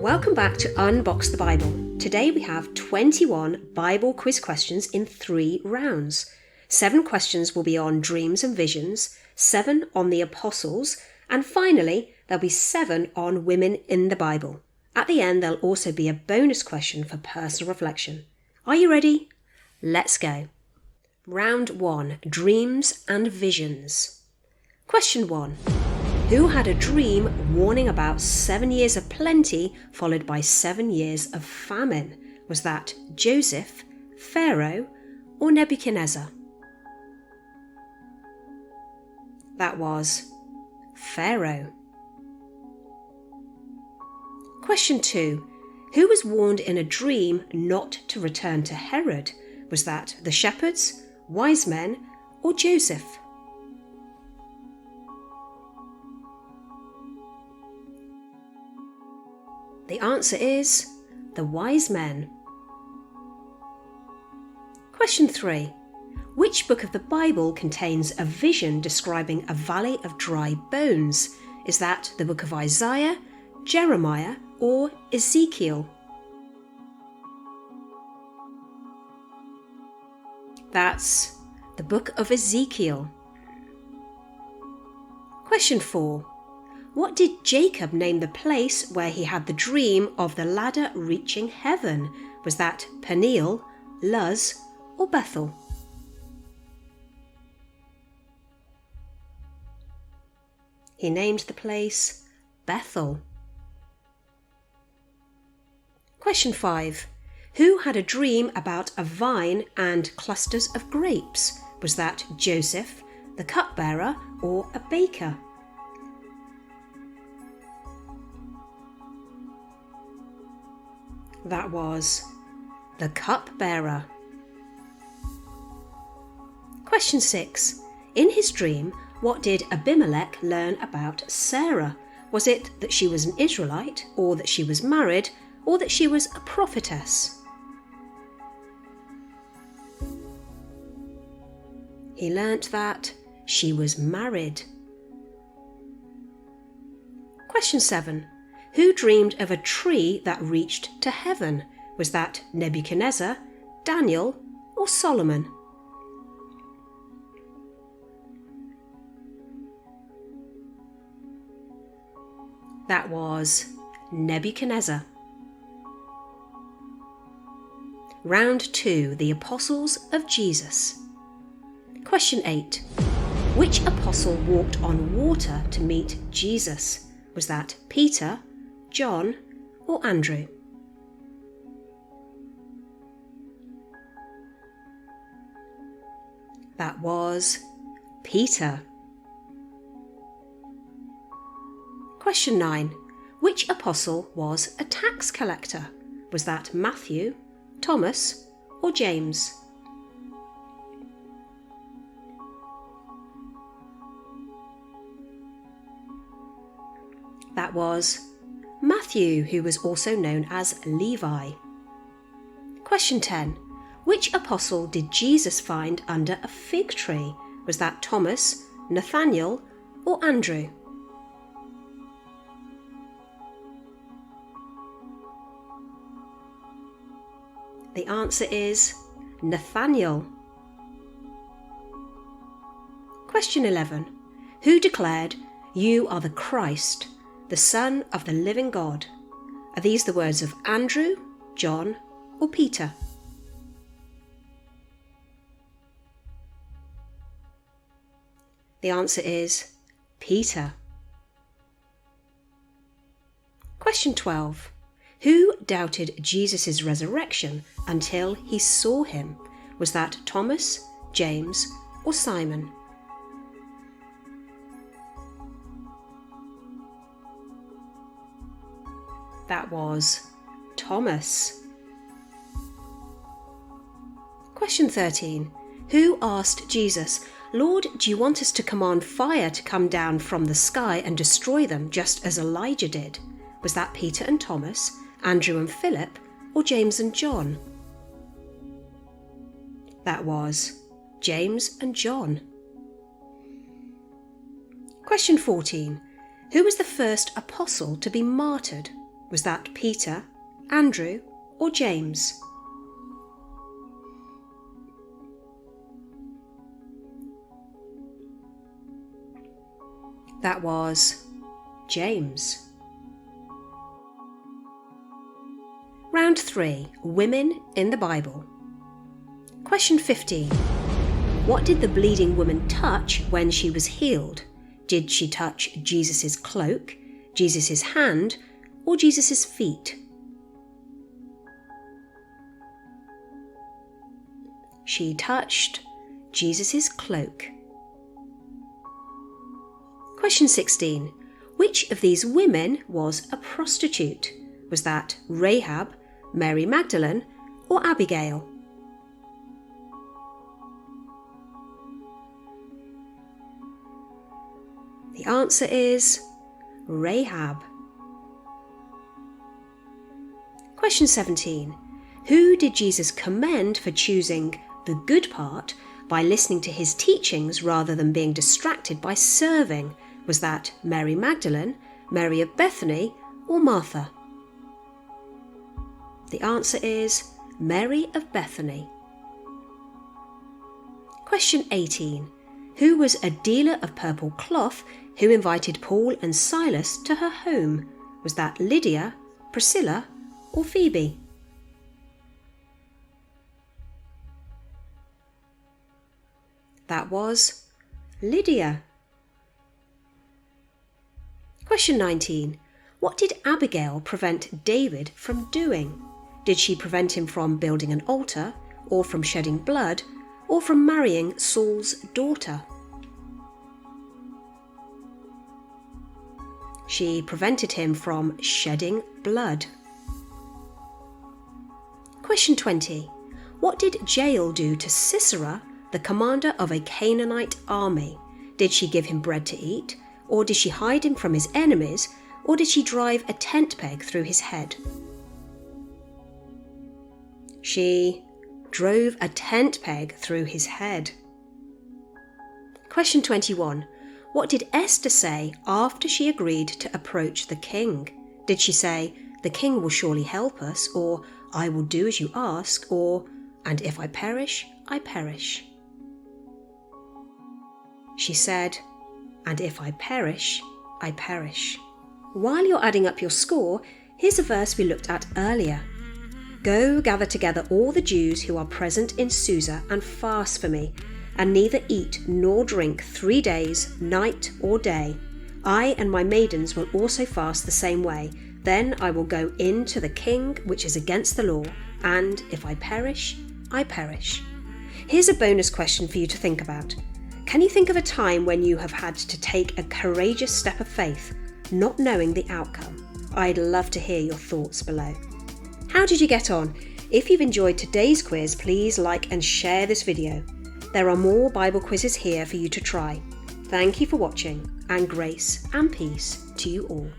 Welcome back to Unbox the Bible. Today we have 21 Bible quiz questions in 3 rounds. 7 questions will be on dreams and visions, 7 on the apostles, and finally there'll be 7 on women in the Bible. At the end there'll also be a bonus question for personal reflection. Are you ready? Let's go. Round 1, Dreams and Visions. Question 1. Who had a dream warning about 7 years of plenty followed by 7 years of famine? Was that Joseph, Pharaoh, or Nebuchadnezzar? That was Pharaoh. Question 2. Who was warned in a dream not to return to Herod? Was that the shepherds, wise men, or Joseph? The answer is the wise men. Question 3. Which book of the Bible contains a vision describing a valley of dry bones? Is that the book of Isaiah, Jeremiah, or Ezekiel? That's the book of Ezekiel. Question 4. What did Jacob name the place where he had the dream of the ladder reaching heaven? Was that Peniel, Luz, or Bethel? He named the place Bethel. Question 5. Who had a dream about a vine and clusters of grapes? Was that Joseph, the cupbearer, or a baker? That was the cupbearer. Question 6. In his dream, what did Abimelech learn about Sarah? Was it that she was an Israelite, or that she was married, or that she was a prophetess? He learnt that she was married. Question 7. Who dreamed of a tree that reached to heaven? Was that Nebuchadnezzar, Daniel, or Solomon? That was Nebuchadnezzar. Round 2, the Apostles of Jesus. Question 8. Which apostle walked on water to meet Jesus? Was that Peter, John, or Andrew? That was Peter. Question 9. Which apostle was a tax collector? Was that Matthew, Thomas, or James? That was Matthew, who was also known as Levi. Question 10. Which apostle did Jesus find under a fig tree? Was that Thomas, Nathaniel, or Andrew? The answer is Nathaniel. Question 11. Who declared, "You are the Christ, the Son of the living God"? Are these the words of Andrew, John, or Peter? The answer is Peter. Question 12. Who doubted Jesus' resurrection until he saw him? Was that Thomas, James, or Simon? That was Thomas. Question 13. Who asked Jesus, "Lord, do you want us to command fire to come down from the sky and destroy them, just as Elijah did?" Was that Peter and Thomas, Andrew and Philip, or James and John? That was James and John. Question 14. Who was the first apostle to be martyred? Was that Peter, Andrew, or James? That was James. Round 3. Women in the Bible. Question 15. What did the bleeding woman touch when she was healed? Did she touch Jesus' cloak, Jesus' hand, or Jesus' feet? She touched Jesus' cloak. Question 16. Which of these women was a prostitute? Was that Rahab, Mary Magdalene, or Abigail? The answer is Rahab. Question 17. Who did Jesus commend for choosing the good part by listening to his teachings rather than being distracted by serving? Was that Mary Magdalene, Mary of Bethany, or Martha? The answer is Mary of Bethany. Question 18. Who was a dealer of purple cloth who invited Paul and Silas to her home? Was that Lydia, Priscilla, or Phoebe? That was Lydia. Question 19. What did Abigail prevent David from doing? Did she prevent him from building an altar, or from shedding blood, or from marrying Saul's daughter? She prevented him from shedding blood. Question 20. What did Jael do to Sisera, the commander of a Canaanite army? Did she give him bread to eat, or did she hide him from his enemies, or did she drive a tent peg through his head? She drove a tent peg through his head. Question 21. What did Esther say after she agreed to approach the king? Did she say, "The king will surely help us," or "I will do as you ask," or "And if I perish, I perish"? She said, "And if I perish, I perish." While you're adding up your score, here's a verse we looked at earlier. "Go gather together all the Jews who are present in Susa and fast for me, and neither eat nor drink 3 days, night or day. I and my maidens will also fast the same way. Then I will go in to the king, which is against the law, and if I perish, I perish." Here's a bonus question for you to think about. Can you think of a time when you have had to take a courageous step of faith, not knowing the outcome? I'd love to hear your thoughts below. How did you get on? If you've enjoyed today's quiz, please like and share this video. There are more Bible quizzes here for you to try. Thank you for watching, and grace and peace to you all.